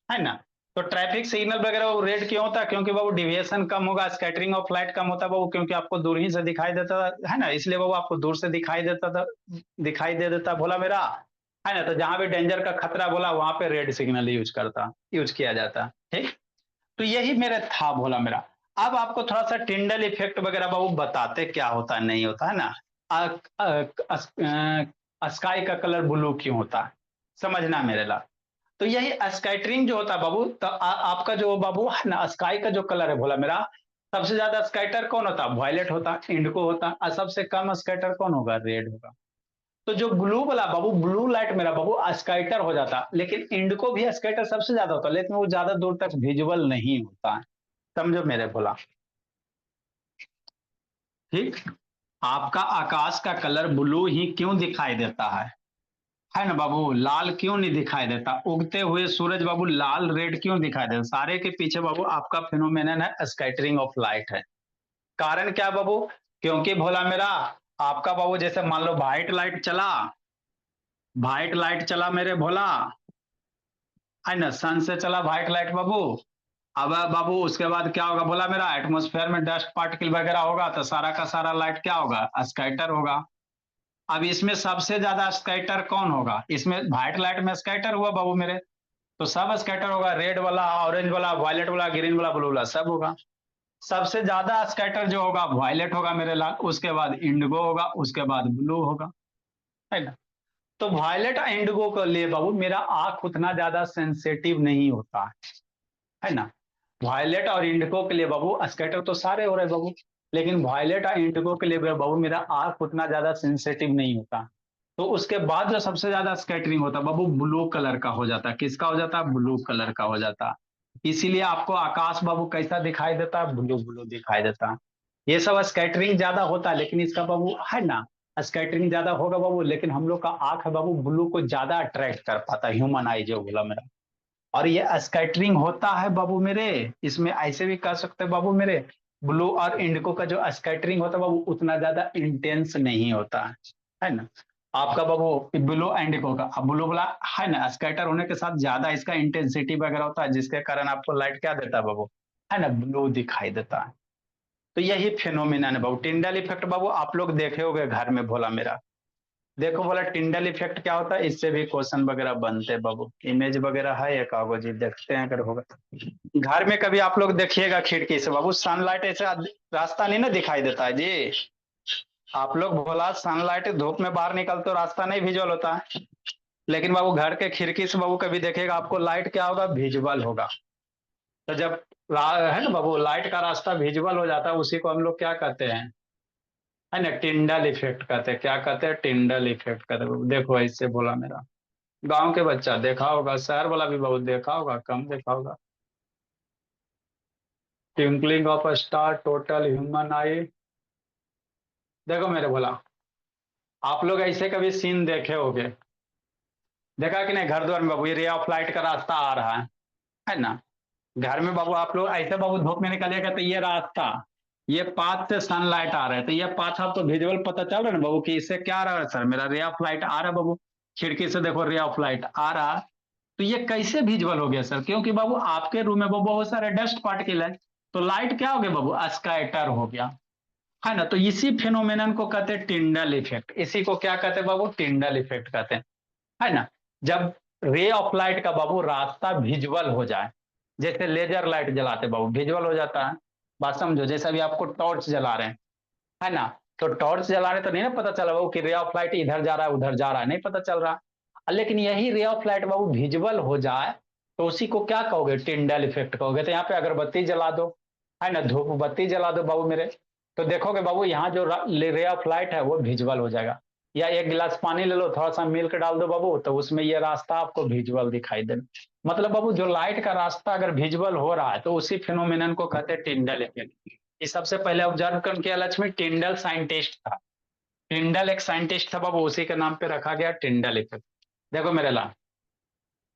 है ना। तो ट्रैफिक सिग्नल वगैरह वो रेड क्यों होता है, क्योंकि बाबू डिविएशन कम होगा, स्कैटरिंग ऑफ लाइट कम होता है बाबू, क्योंकि आपको दूर ही से दिखाई देता है ना, इसलिए बाबू आपको दूर से दिखाई देता था, दिखाई दे देता, बोला मेरा, है ना। तो जहां भी डेंजर का खतरा बोला वहां पे रेड सिग्नल यूज किया जाता, ठीक। तो यही मेरे था, बोला मेरा। अब आपको थोड़ा सा टिंडल इफेक्ट वगैरह बाबू बताते क्या होता है, नहीं होता, है ना। स्काई का कलर ब्लू क्यों होता है, समझना मेरे ला। तो यही स्कैटरिंग जो होता है बाबू, तो आपका जो बाबू है ना, स्काई का जो कलर है, बोला मेरा, सबसे ज्यादा स्कैटर कौन होता है, वॉयलेट होता है, इंडिको होता है, और सबसे कम स्कैटर कौन होगा, रेड होगा। तो जो ब्लू वाला बाबू, ब्लू लाइट मेरा बाबू स्कैटर हो जाता, लेकिन इंडिको भी स्कैटर सबसे ज्यादा होता है, लेकिन वो ज्यादा दूर तक विजुअल नहीं होता है, समझो मेरे बोला, ठीक। आपका आकाश का कलर ब्लू ही क्यों दिखाई देता है ना बाबू, लाल क्यों नहीं दिखाई देता, उगते हुए सूरज बाबू लाल रेड क्यों दिखाई देता, सारे के पीछे बाबू आपका फिनोमेनन है, स्कैटरिंग ऑफ लाइट है। कारण क्या बाबू, क्योंकि भोला मेरा, आपका बाबू जैसे मान लो व्हाइट लाइट चला मेरे भोला, है ना, सन से चला व्हाइट लाइट बाबू। अब बाबू उसके बाद क्या होगा, बोला मेरा, एटमॉस्फेयर में डस्ट पार्टिकल वगैरह होगा, तो सारा का सारा लाइट क्या होगा, स्कैटर होगा। अब इसमें सबसे ज्यादा स्कैटर कौन होगा, इसमें व्हाइट लाइट में स्कैटर हुआ बाबू मेरे, तो सब स्कैटर होगा, रेड वाला, ऑरेंज वाला, वायलेट वाला, ग्रीन वाला, ब्लू वाला, सब होगा। सबसे ज्यादा स्कैटर जो होगा वायलेट होगा मेरे लाल, उसके बाद इंडिगो होगा, उसके बाद ब्लू होगा, है ना। तो वायलेट और इंडिगो के लिए बाबू मेरा आंख उतना ज्यादा सेंसिटिव नहीं होता है ना। वायलेट और इंडिगो के लिए बाबू स्कैटर तो सारे हो रहे बाबू, लेकिन वायलेट और इंडिगो के लिए बाबू मेरा आंख उतना ज्यादा सेंसिटिव नहीं होता। तो उसके बाद जो सबसे ज्यादा स्कैटरिंग होता है बाबू, ब्लू कलर का हो जाता है, किसका हो जाता है, ब्लू कलर का हो जाता है। इसीलिए आपको आकाश बाबू कैसा दिखाई देता है, ब्लू ब्लू दिखाई देता है। ये सब स्कैटरिंग ज्यादा होता है, लेकिन इसका बाबू है ना, स्कैटरिंग ज्यादा होगा बाबू, लेकिन हम लोग का आंख है बाबू ब्लू को ज्यादा अट्रैक्ट कर पाता है, ह्यूमन आई जो बोला मेरा। और ये स्कैटरिंग होता है बाबू मेरे, इसमें ऐसे भी कह सकते हैं बाबू मेरे, ब्लू और इंडिको का जो स्कैटरिंग होता है बाबू उतना ज्यादा इंटेंस नहीं होता है ना। आपका बाबू ब्लू इंडिको का, अब ब्लू वाला है ना, स्कैटर होने के साथ ज्यादा इसका इंटेंसिटी वगैरह होता है, जिसके कारण आपको लाइट क्या देता है बाबू, है ना, ब्लू दिखाई देता है। तो यही फिनोमिना है बाबू, टिंडल इफेक्ट बाबू आप लोग देखे होंगे घर में, भोला मेरा। देखो बोला टिंडल इफेक्ट क्या होता है, इससे भी क्वेश्चन वगैरह बनते हैं बाबू, इमेज वगैरह है एक कागज जी, देखते हैं अगर होगा तो। घर में कभी आप लोग देखिएगा खिड़की से बाबू, सनलाइट ऐसे रास्ता नहीं ना दिखाई देता है जी। आप लोग बोला सनलाइट धूप में बाहर निकलते हो रास्ता नहीं विजुअल होता है, लेकिन बाबू घर के खिड़की से बाबू कभी देखेगा आपको लाइट क्या होगा, विजुअल होगा। तो जब है ना बाबू, लाइट का रास्ता विजुअल हो जाता है, उसी को हम लोग क्या कहते हैं, है ना, टिंडल इफेक्ट कहते हैं। क्या कहते हैं? टिंडल इफेक्ट कहते हैं बाबू। देखो ऐसे बोला मेरा, गांव के बच्चा देखा होगा, शहर वाला भी बहुत देखा होगा, कम देखा होगा। Twinkling of a star, total human आई। देखो मेरे बोला, आप लोग ऐसे कभी सीन देखे होगे, देखा कि नहीं, घर द्वार में बाबू ये रे ऑफ लाइट का रास्ता आ रहा है ना, घर में बाबू आप लोग ऐसे बाबू धूप में निकलिएगा तो ये रास्ता, ये पाथ से सनलाइट आ रहा है, तो ये पाथ आपको विजुअल पता चल रहा है ना बाबू कि इससे क्या आ रहा है, सर मेरा रे ऑफ लाइट आ रहा है बाबू, खिड़की से देखो रे ऑफ लाइट आ रहा है। तो ये कैसे विजुअल हो गया सर? क्योंकि बाबू आपके रूम में बाबू बहुत सारे डस्ट पार्टिकल है, तो लाइट क्या हो गया बाबू, स्कैटर हो गया, है ना। तो इसी फिनोमेनन को कहते हैं टिंडल इफेक्ट। इसी को क्या कहते हैं बाबू? टिंडल इफेक्ट कहते हैं, है ना। जब रे ऑफ लाइट का बाबू रास्ता विजुअल हो जाए, जैसे लेजर लाइट जलाते बाबू विजुअल हो जाता है, बात समझो। जैसे अभी आपको टॉर्च जला रहे हैं, है ना, तो टॉर्च जला रहे तो नहीं ना पता चला बाबू कि रे ऑफ लाइट इधर जा रहा है उधर जा रहा है, नहीं पता चल रहा। लेकिन यही ray of light Babu visual हो जाए तो उसी को क्या कहोगे? टिंडल इफेक्ट कहोगे। तो यहाँ पे अगरबत्ती जला दो, है ना, धूप बत्ती जला दो बाबू मेरे, तो देखोगे बाबू यहाँ जो रे ऑफ लाइट है वो विजुअल हो जाएगा। या एक गिलास पानी ले लो, थोड़ा सा मिल्क डाल दो बाबू, तो उसमें ये रास्ता आपको विजुअल दिखाई दे। मतलब बाबू जो लाइट का रास्ता अगर विजुअल हो रहा है तो उसी फिनोमिनन को कहते हैं टिंडल इफेक्ट। ये सबसे पहले ऑब्जर्व कर किया लक्ष्मी, टिंडल साइंटिस्ट था, टिंडल एक साइंटिस्ट था बाबू, उसी के नाम पे रखा गया टिंडल इफेक्ट। देखो मेरे ला,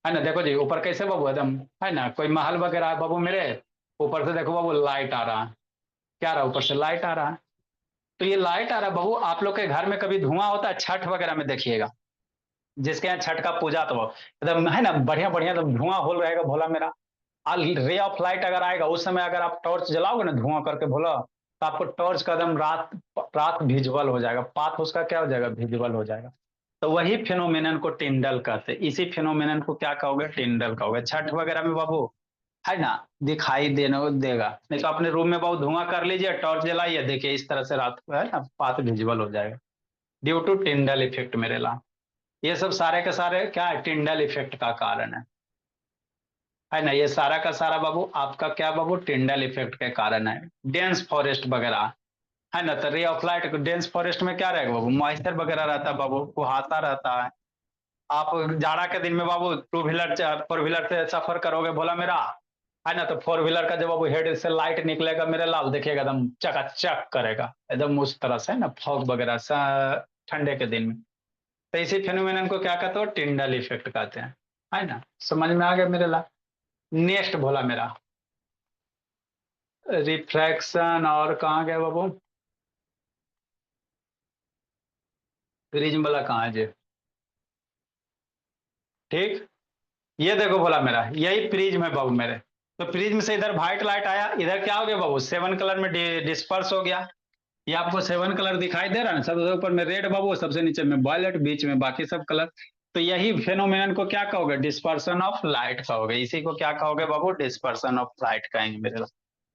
है ना, देखो जी ऊपर कैसे बाबू एकदम, है ना, कोई महल वगैरह है बाबू मेरे, ऊपर से देखो बाबू लाइट आ रहा है, क्या रहा, ऊपर से लाइट आ रहा है। तो ये लाइट आ रहा है बाबू, आप लोग के घर में कभी धुआं होता है छठ वगैरह में देखिएगा, जिसके यहाँ छठ का पूजा तो एकदम, है ना, बढ़िया बढ़िया तो धुआं होल रहेगा भोला मेरा। रे ऑफ लाइट अगर आएगा उस समय, अगर आप टॉर्च जलाओगे ना धुआं करके भोला, तो आपको टॉर्च का एकदम रात रात विजुअल हो जाएगा, पाथ उसका क्या हो जाएगा, विजुअल हो जाएगा। तो वही फिनोमिनन को टिंडल कहते हैं। इसी फिनोमिनन को क्या कहोगे? टिंडल कहोगे। छठ वगैरह में बाबू, है ना, दिखाई देने देगा। नहीं तो अपने रूम में बाबू धुआं कर लीजिए, टॉर्च जलाइए, देखिए इस तरह से रात को, है ना, पाथ विजुअल हो जाएगा, ड्यू टू टिंडल इफेक्ट मेरे ला। ये सब सारे के सारे क्या है? टिंडल इफेक्ट का कारण है ना। ये सारा का सारा बाबू आपका क्या बाबू? टिंडल इफेक्ट के कारण है। डेंस फॉरेस्ट वगैरह, है ना, तो ray of light dense forest में क्या रहेगा बाबू? मॉइस्चर वगैरह रहता है बाबू, कुहासा रहता है। आप जाड़ा के दिन में बाबू टू व्हीलर फोर व्हीलर से सफर करोगे बोला मेरा, है ना, तो फोर व्हीलर का जब बाबू हेड से लाइट निकलेगा मेरे लाल, देखिएगा एकदम चकाचक करेगा एकदम उस तरह से, है ना, फॉग वगैरह ठंडे के दिन में। तो इसी फेनोमेनन को क्या कहते हो? टिंडल इफेक्ट कहते हैं, है ना। समझ में आ गया मेरे ला। नेक्स्ट बोला मेरा, रिफ्रैक्शन, और कहाँ गया बाबू? प्रिज्म वाला कहाँ है जी? ठीक, ये देखो बोला मेरा, यही प्रिज्म है बाबू मेरे। तो प्रिज्म से इधर व्हाइट लाइट आया, इधर क्या हो गया बाबू? सेवन कलर में डिस्पर्स हो गया। ये आपको सेवन कलर दिखाई दे रहा है ना, सबसे ऊपर में रेड बाबू, सबसे नीचे में वायलेट, बीच में बाकी सब कलर। तो यही फेनोमेनन को क्या कहोगे? डिस्पर्सन ऑफ लाइट कहोगे। इसी को क्या कहोगे बाबू? डिस्पर्सन ऑफ लाइट कहेंगे मेरे।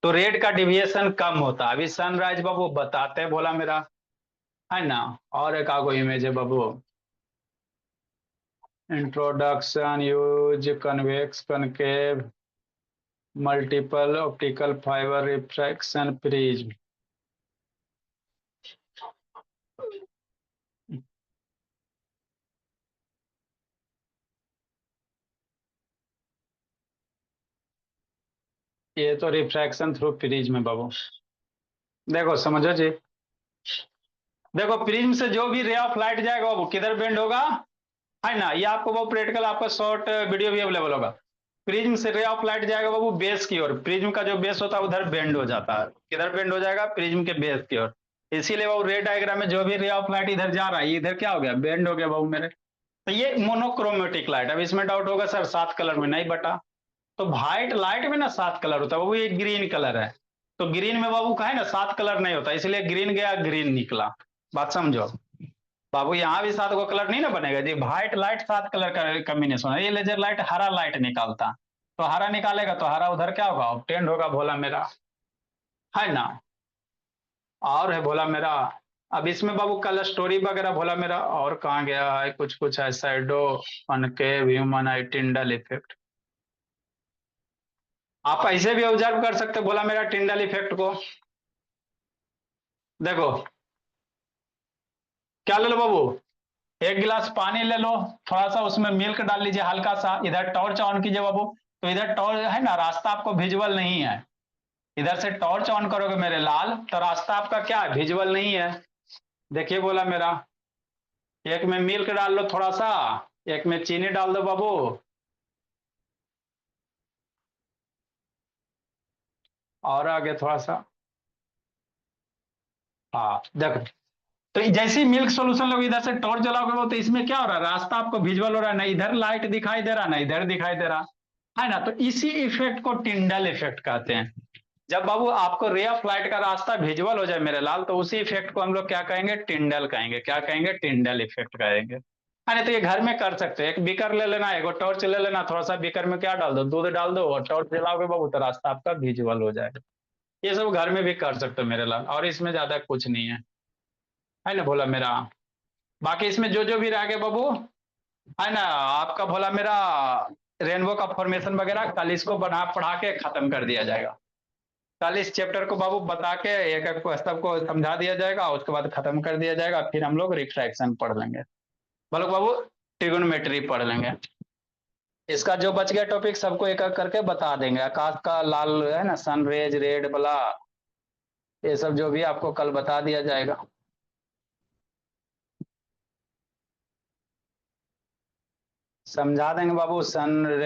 तो रेड का डिविएशन कम होता है। अभी सनराइज बाबू बताते हैं बोला मेरा, है ना। और एक आगो इमेज है बाबू, introduction, use convex concave multiple optical fibre refraction prism. ये तो रिफ्रैक्शन थ्रू प्रिज्म में बाबू। देखो समझो जी, देखो प्रिज्म से जो भी रे ऑफ लाइट जाएगा वो किधर बेंड होगा, है ना। ये आपको वो प्रैक्टिकल आपका शॉर्ट वीडियो भी अवेलेबल होगा। प्रिज्म से रे ऑफ लाइट जाएगा बाबू बेस की ओर, प्रिज्म का जो बेस होता है उधर बेंड हो जाता है। किधर बेंड हो जाएगा? प्रिज्म के बेस की ओर। इसीलिए बाबू रे डायग्राम में जो भी रे ऑफ लाइट इधर जा रहा है, इधर क्या हो गया? बेंड हो गया बाबू मेरे। तो ये मोनोक्रोमेटिक लाइट। अब इसमें डाउट होगा सर 7 कलर में नहीं बटा, तो व्हाइट लाइट में ना 7 कलर होता है बाबू, ये ग्रीन कलर है। तो ग्रीन में बाबू का है ना 7 कलर नहीं होता, इसलिए ग्रीन गया ग्रीन निकला। बात समझो बाबू, यहाँ भी 7 कलर नहीं ना बनेगा जी। व्हाइट लाइट 7 कलर का कॉम्बिनेशन है। ये लेजर लाइट हरा लाइट निकालता, तो हरा निकालेगा तो हरा उधर क्या होगा? ऑब्टेंड होगा भोला मेरा, है ना। और है भोला मेरा, अब इसमें बाबू कलर स्टोरी वगैरह भोला मेरा, और कहाँ गया है? कुछ कुछ है, शैडो, अनकेव, ह्यूमन आई, टिंडल इफेक्ट। आप ऐसे भी ऑब्जर्व कर सकते हो, बोला मेरा टिंडल इफेक्ट को। देखो क्या ले लो बाबू, एक गिलास पानी ले लो, थोड़ा सा उसमें मिल्क डाल लीजिए हल्का सा, इधर टॉर्च ऑन कीजिए बाबू, तो इधर टॉर्च है ना, रास्ता आपको विजुअल नहीं है। इधर से टॉर्च ऑन करोगे मेरे लाल, तो रास्ता आपका क्या है, विजुअल नहीं है। देखिए बोला मेरा, एक में मिल्क डाल लो थोड़ा सा, एक में चीनी डाल दो बाबू, और आगे थोड़ा सा, हाँ देखो। तो जैसे ही मिल्क सोल्यूशन लोगे, इधर से टॉर्च जलाओगे वो, तो इसमें क्या हो रहा है, रास्ता आपको विजुअल हो रहा है, ना इधर लाइट दिखाई दे रहा, ना इधर दिखाई दे रहा है ना। तो इसी इफेक्ट को टिंडल इफेक्ट कहते हैं। जब बाबू आपको रे ऑफ लाइट का रास्ता विजुअल हो जाए मेरे लाल, तो उसी इफेक्ट को हम लोग क्या कहेंगे, टिंडल कहेंगे। क्या कहेंगे, टिंडल इफेक्ट कहेंगे। अरे तो ये घर में कर सकते हैं, एक बीकर ले लेना, एक टॉर्च ले लेना, थोड़ा सा बीकर में क्या डाल दो, दूध डाल दो, और टॉर्च जलाओगे बाबू, तो रास्ता आपका विजुअल हो जाएगा। ये सब घर में भी कर सकते हो मेरे लाल, और इसमें ज्यादा कुछ नहीं है ना भोला मेरा। बाकी इसमें जो जो भी रह गए बाबू, है ना, आपका भोला मेरा, रेनबो का फॉर्मेशन वगैरह कल इसको बना पढ़ा के खत्म कर दिया जाएगा। कल इस चैप्टर को बाबू बता के एक एक को सबको समझा दिया जाएगा, उसके बाद खत्म कर दिया जाएगा, फिर हम लोग रिफ्रैक्शन पढ़ लेंगे। बोलो बाबू, ट्रिगोनोमेट्री पढ़ लेंगे। इसका जो बच गया टॉपिक सबको एक एक करके बता देंगे। आकाश का लाल है ना, सन रेज, रेड वाला, ये सब जो भी आपको कल बता दिया जाएगा। समझा देंगे बाबू, सन रेज